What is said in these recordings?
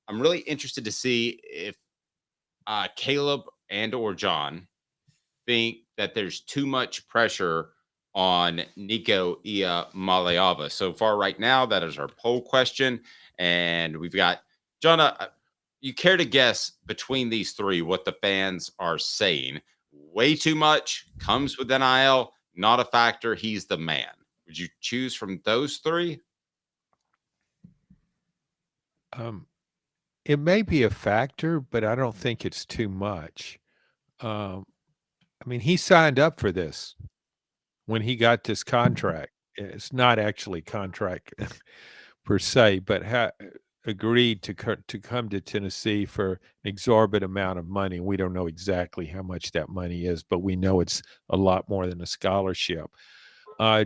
I'm really interested to see if Caleb and or John think that there's too much pressure on Nico Iamaleava. So far, right now, that is our poll question, and we've got John. You care to guess between these three what the fans are saying? Way too much comes with NIL, not a factor. He's the man. Would you choose from those three? It may be a factor, but I don't think it's too much. I mean, he signed up for this when he got this contract. It's not actually contract per se, but agreed to come to Tennessee for an exorbitant amount of money. We don't know exactly how much that money is, but we know it's a lot more than a scholarship.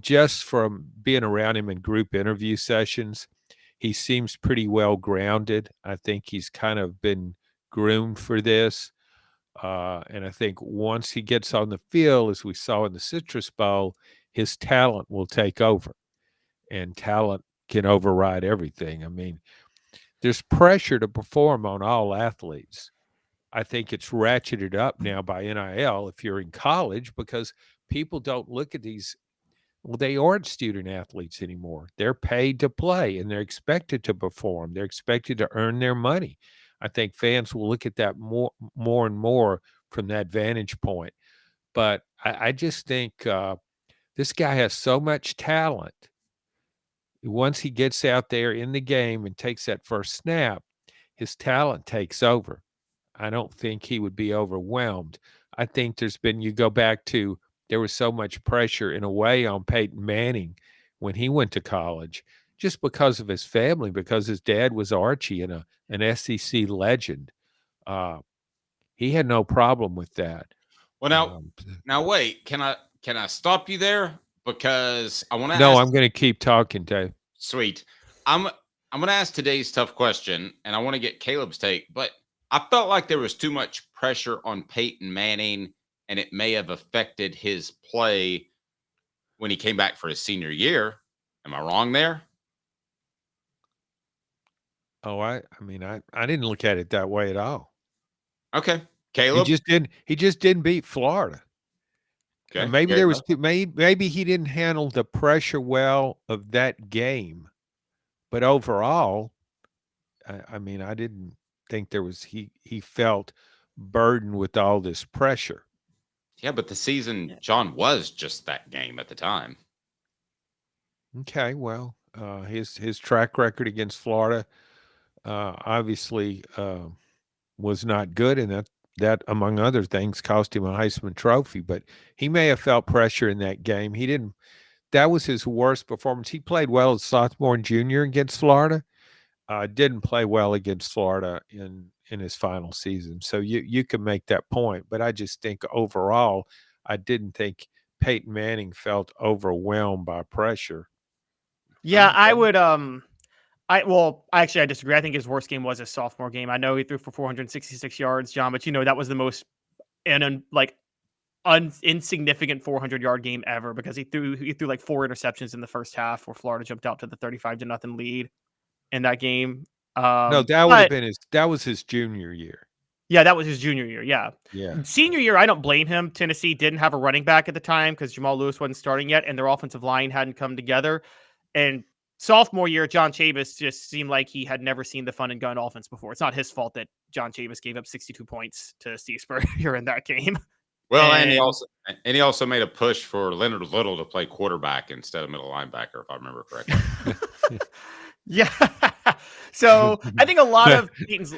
Just from being around him in group interview sessions, he seems pretty well grounded. I think he's kind of been groomed for this. And I think once he gets on the field, as we saw in the Citrus Bowl, his talent will take over, and talent can override everything. I mean, there's pressure to perform on all athletes. I think it's ratcheted up now by NIL if you're in college, because people don't look at these. Well, they aren't student athletes anymore. They're paid to play and they're expected to perform. They're expected to earn their money. I think fans will look at that more and more from that vantage point. But I just think this guy has so much talent. Once he gets out there in the game and takes that first snap, his talent takes over. I don't think he would be overwhelmed. I think you go back to, there was so much pressure in a way on Peyton Manning when he went to college, just because of his family, because his dad was Archie and an SEC legend. He had no problem with that. Well, now wait. Can I stop you there, because I want to? No, I'm going to keep talking, Dave. Sweet. I'm going to ask today's tough question, and I want to get Caleb's take. But I felt like there was too much pressure on Peyton Manning, and it may have affected his play when he came back for his senior year. Am I wrong there? Oh, I mean, I didn't look at it that way at all. Okay, Caleb. He just didn't beat Florida. Okay, and maybe there was maybe he didn't handle the pressure well of that game, but overall, I mean, I didn't think there was he felt burdened with all this pressure. Yeah, but the season, John, was just that game at the time. Okay, well, his track record against Florida obviously was not good, and that among other things cost him a Heisman Trophy. But he may have felt pressure in that game. He didn't. That was his worst performance. He played well as sophomore and junior against Florida. Didn't play well against Florida in his final season. So you can make that point. But I just think overall, I didn't think Peyton Manning felt overwhelmed by pressure. Yeah, I would. I disagree. I think his worst game was his sophomore game. I know he threw for 466 yards, John, but that was the most insignificant 400-yard game ever, because he threw like 4 interceptions in the first half, where Florida jumped out to the 35-0 lead in that game. No, that was his junior year. Yeah, that was his junior year. Yeah. Yeah. Senior year, I don't blame him. Tennessee didn't have a running back at the time because Jamal Lewis wasn't starting yet, and their offensive line hadn't come together. And sophomore year, John Chavis just seemed like he had never seen the fun and gun offense before. It's not his fault that John Chavis gave up 62 points to Steve Spurrier in that game. Well, and he also made a push for Leonard Little to play quarterback instead of middle linebacker, if I remember correctly. Yeah. So I think a lot of Peyton's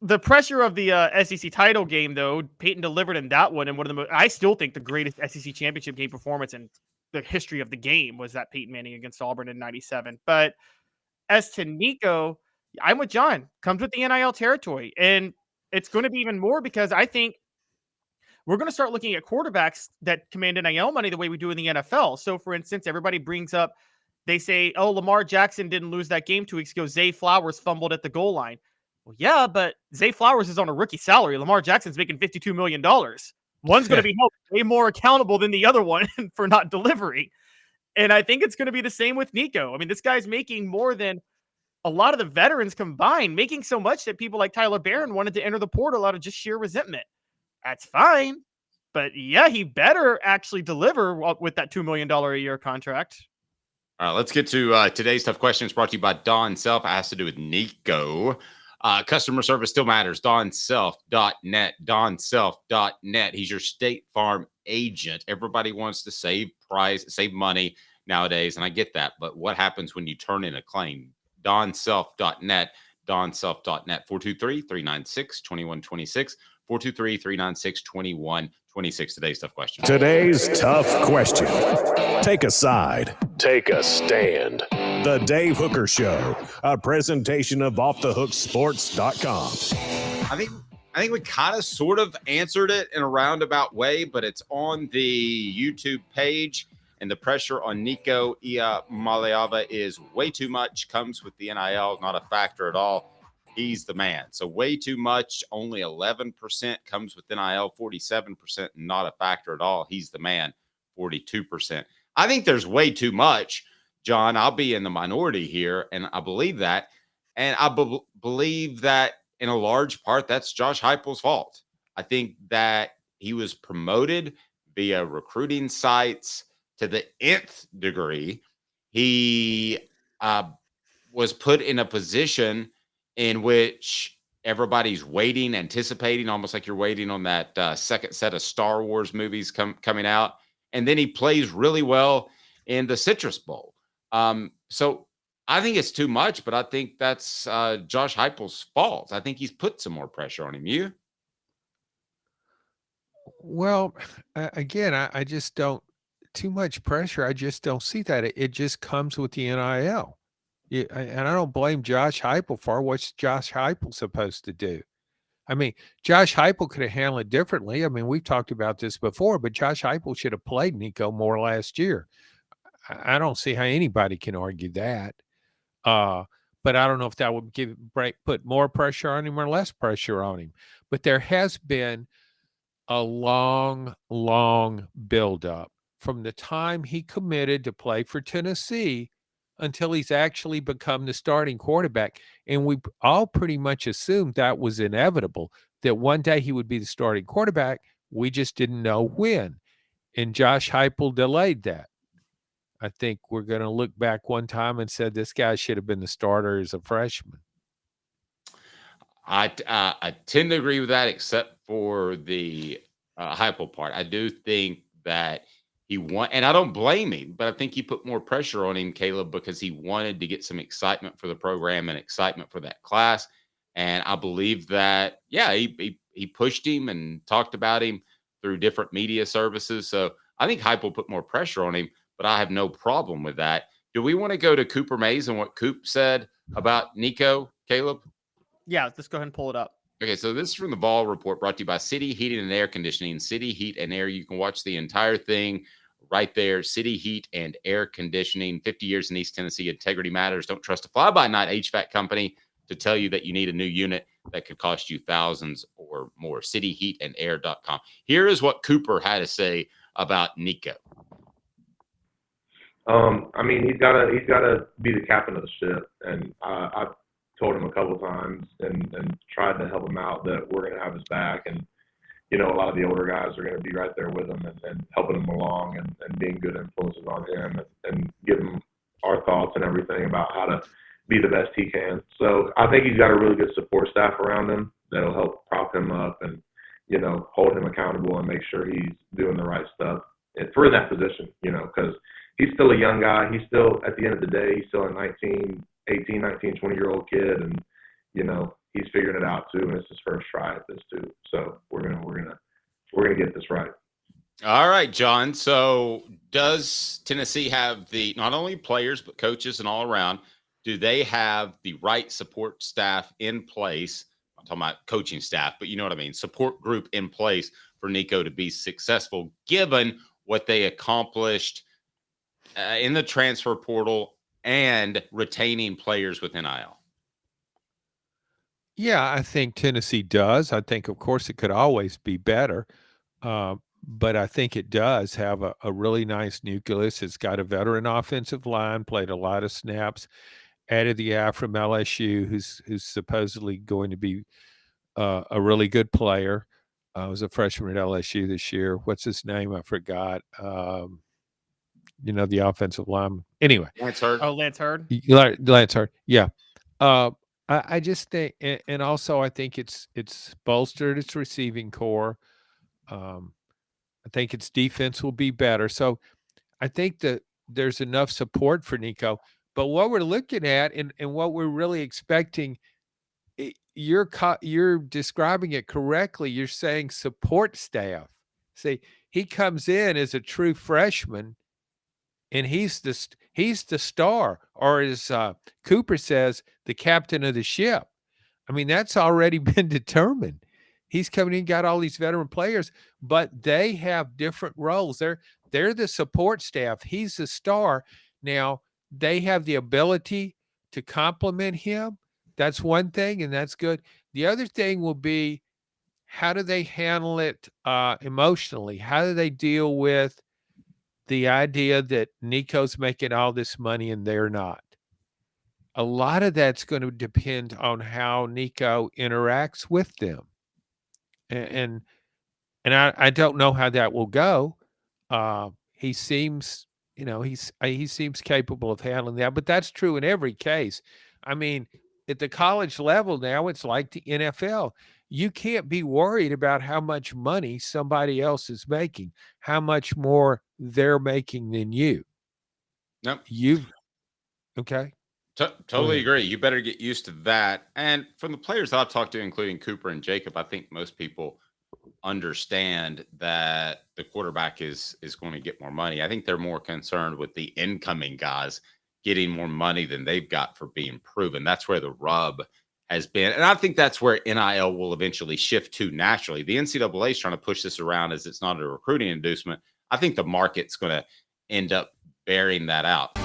the pressure of the SEC title game, though, Peyton delivered in that one, and one of the I still think the greatest SEC championship game performance in the history of the game was that Peyton Manning against Auburn in '97. But as to Nico, I'm with John. Comes with the NIL territory, and it's going to be even more, because I think we're going to start looking at quarterbacks that command NIL money the way we do in the NFL. So, for instance, everybody brings up, they say, oh, Lamar Jackson didn't lose that game 2 weeks ago. Zay Flowers fumbled at the goal line. Well, yeah, but Zay Flowers is on a rookie salary. Lamar Jackson's making $52 million. One's going to be held way more accountable than the other one for not delivering. And I think it's going to be the same with Nico. I mean, this guy's making more than a lot of the veterans combined, making so much that people like Tyler Barron wanted to enter the portal out of just sheer resentment. That's fine. But yeah, he better actually deliver with that $2 million a year contract. All right, let's get to today's tough questions brought to you by Don Self. It has to do with Nico. Customer service still matters. DonSelf.net. DonSelf.net. He's your State Farm agent. Everybody wants to save money nowadays, and I get that. But what happens when you turn in a claim? DonSelf.net. DonSelf.net. 423-396-2126. 423-396-2126. Today's tough question. Today's tough question. Take a side. Take a stand. The Dave Hooker Show, a presentation of offthehooksports.com. I think we kind of sort of answered it in a roundabout way, but it's on the YouTube page, and the pressure on Nico Iamaleava is way too much. Comes with the NIL, not a factor at all. He's the man. So way too much, only 11% comes with NIL, 47% not a factor at all. He's the man, 42%. I think there's way too much, John. I'll be in the minority here, and I believe that. And I believe that in a large part, that's Josh Heupel's fault. I think that he was promoted via recruiting sites to the nth degree. He was put in a position in which everybody's waiting, anticipating, almost like you're waiting on that second set of Star Wars movies coming out. And then he plays really well in the Citrus Bowl. So I think it's too much, but I think that's Josh Heupel's fault. I think he's put some more pressure on him. You? Well, again, I just don't, too much pressure. I just don't see that. It just comes with the NIL. And I don't blame Josh Heupel for it. What's Josh Heupel supposed to do? I mean, Josh Heupel could have handled it differently. I mean, we've talked about this before, but Josh Heupel should have played Nico more last year. I don't see how anybody can argue that. But I don't know if that would put more pressure on him or less pressure on him. But there has been a long buildup from the time he committed to play for Tennessee until he's actually become the starting quarterback. And we all pretty much assumed that was inevitable, that one day he would be the starting quarterback. We just didn't know when. And Josh Heupel delayed that. I think we're going to look back one time and said this guy should have been the starter as a freshman. I tend to agree with that, except for the Heupel part. I do think that he and I don't blame him, but I think he put more pressure on him, Caleb, because he wanted to get some excitement for the program and excitement for that class. And I believe that, yeah, he pushed him and talked about him through different media services. So I think Heupel put more pressure on him, but I have no problem with that. Do we want to go to Cooper Mays and what Coop said about Nico, Caleb? Yeah, let's go ahead and pull it up. Okay, so this is from the Vol Report, brought to you by City Heating and Air Conditioning. City Heat and Air. You can watch the entire thing right there. City Heat and Air Conditioning. 50 years in East Tennessee. Integrity matters. Don't trust a fly-by-night HVAC company to tell you that you need a new unit that could cost you thousands or more. CityHeatandAir.com. Here is what Cooper had to say about Nico. I mean, he's gotta be the captain of the ship, and I've told him a couple of times and tried to help him out that we're going to have his back. And, you know, a lot of the older guys are going to be right there with him and helping him along and being good influences on him and giving him our thoughts and everything about how to be the best he can. So I think he's got a really good support staff around him that'll help prop him up and, you know, hold him accountable and make sure he's doing the right stuff for that position, you know, because he's still a young guy. He's still, at the end of the day, he's still a 18, 19, 20-year-old kid, and you know he's figuring it out too, and it's his first try at this too. So we're gonna get this right. All right, John. So does Tennessee have the not only players but coaches and all around? Do they have the right support staff in place? I'm talking about coaching staff, but you know what I mean. Support group in place for Nico to be successful, given what they accomplished in the transfer portal and retaining players with NIL. Yeah, I think Tennessee does. I think, of course, it could always be better. But I think it does have a really nice nucleus. It's got a veteran offensive line, played a lot of snaps. added the guy from LSU who's supposedly going to be a really good player. Was a freshman at LSU this year. What's his name? I forgot. The offensive lineman. Anyway, Lance Hurd. Oh, Lance Hurd. Lance Hurd. Yeah. I just think, and also I think it's bolstered its receiving core. I think its defense will be better. So I think that there's enough support for Nico. But what we're looking at and what we're really expecting, you're describing it correctly. You're saying support staff. See, he comes in as a true freshman, and he's the star, or as Cooper says, the captain of the ship. I mean, that's already been determined. He's coming in, got all these veteran players, but they have different roles. They're the support staff. He's the star. Now, they have the ability to complement him. That's one thing, and that's good. The other thing will be, how do they handle it emotionally? How do they deal with the idea that Nico's making all this money and they're not? A lot of that's going to depend on how Nico interacts with them. And I don't know how that will go. He seems, he seems capable of handling that, but that's true in every case. I mean, at the college level now, it's like the NFL. You can't be worried about how much money somebody else is making, how much more they're making than you. Nope. Okay. Totally agree. You better get used to that. And from the players I've talked to, including Cooper and Jacob, I think most people understand that the quarterback is going to get more money. I think they're more concerned with the incoming guys getting more money than they've got for being proven. That's where the rub has been. And I think that's where NIL will eventually shift to naturally. The NCAA is trying to push this around as it's not a recruiting inducement. I think the market's going to end up bearing that out.